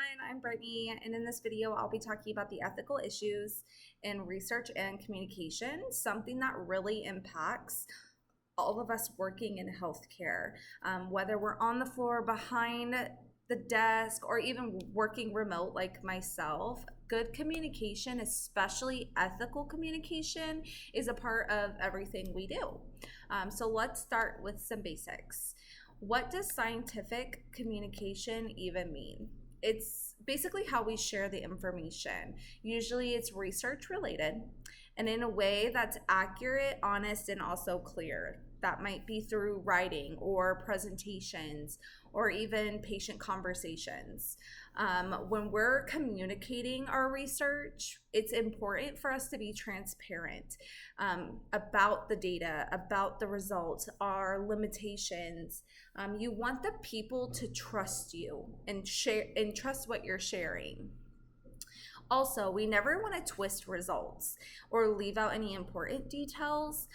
everyone, I'm Brittany, and in this video, I'll be talking about the ethical issues in research and communication, something that really impacts all of us working in healthcare, whether we're on the floor, behind the desk, or even working remote like myself. Good communication, especially ethical communication, is a part of everything we do. So let's start with some basics. What does scientific communication even mean? It's basically how we share the information. Usually it's research related and in a way that's accurate, honest, and also clear. That might be through writing or presentations or even patient conversations. When we're communicating our research, it's important for us to be transparent about the data, about the results, our limitations. You want the people to trust you and share and trust what you're sharing. Also, we never want to twist results or leave out any important details.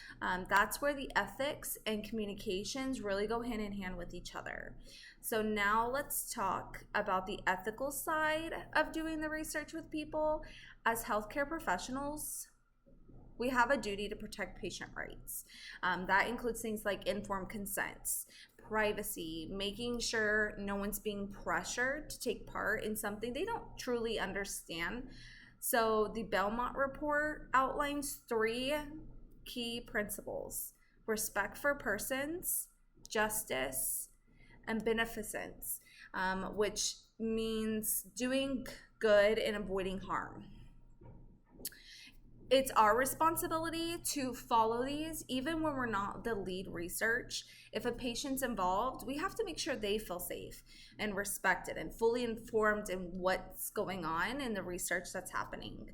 That's where the ethics and communications really go hand in hand with each other. So now let's talk about the ethical side of doing the research with people. As healthcare professionals, we have a duty to protect patient rights. That includes things like informed consents, privacy, making sure no one's being pressured to take part in something they don't truly understand. So the Belmont report outlines 3 key principles: respect for persons, justice, and beneficence, which means doing good and avoiding harm. It's our responsibility to follow these even when we're not the lead research. If a patient's involved, we have to make sure they feel safe and respected and fully informed in what's going on in the research that's happening.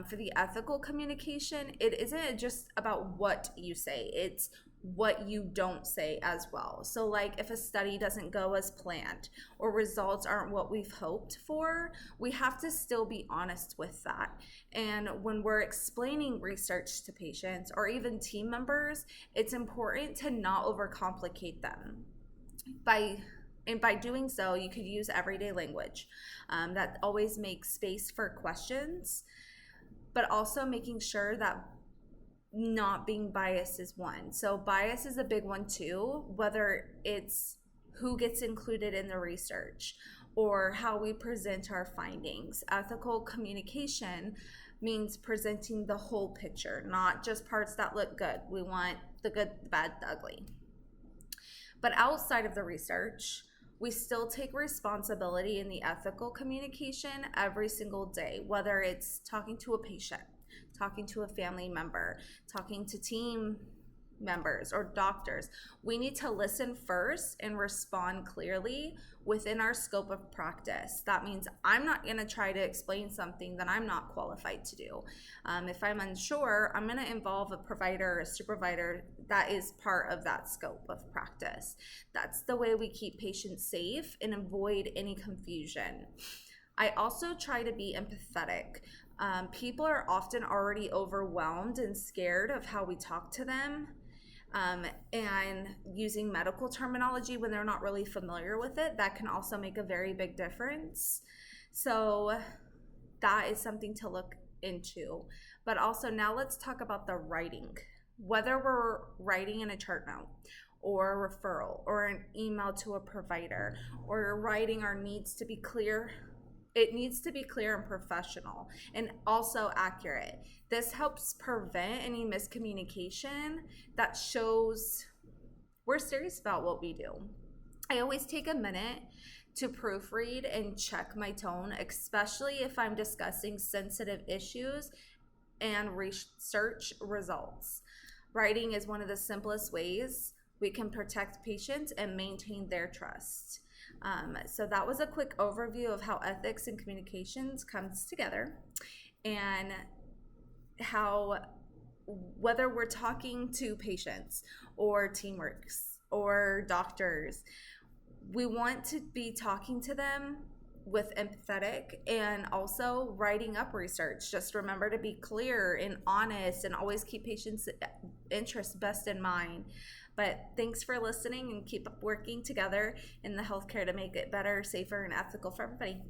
For the ethical communication, it isn't just about what you say, it's what you don't say as well. So like if a study doesn't go as planned or results aren't what we've hoped for, we have to still be honest with that. And when we're explaining research to patients or even team members, it's important to not overcomplicate them. By doing so, you could use everyday language that always makes space for questions, but also making sure that not being biased is one. So bias is a big one too, whether it's who gets included in the research or how we present our findings. Ethical communication means presenting the whole picture, not just parts that look good. We want the good, the bad, the ugly. But outside of the research, we still take responsibility in the ethical communication every single day, whether it's talking to a patient, talking to a family member, talking to team members or doctors. We need to listen first and respond clearly within our scope of practice. That means I'm not going to try to explain something that I'm not qualified to do. If I'm unsure, I'm going to involve a provider or a supervisor that is part of that scope of practice. That's the way we keep patients safe and avoid any confusion. I also try to be empathetic. People are often already overwhelmed and scared of how we talk to them, and using medical terminology when they're not really familiar with it, that can also make a very big difference. So that is something to look into. But also now let's talk about the writing. Whether we're writing in a chart note or a referral or an email to a provider or writing our needs to be clear, it needs to be clear and professional and also accurate. This helps prevent any miscommunication that shows we're serious about what we do. I always take a minute to proofread and check my tone, especially if I'm discussing sensitive issues and research results. Writing is one of the simplest ways we can protect patients and maintain their trust. So that was a quick overview of how ethics and communications comes together, and how whether we're talking to patients or teamworks or doctors, we want to be talking to them with empathetic and also writing up research. Just remember to be clear and honest and always keep patients' interests best in mind. But thanks for listening, and keep up working together in the healthcare to make it better, safer, and ethical for everybody.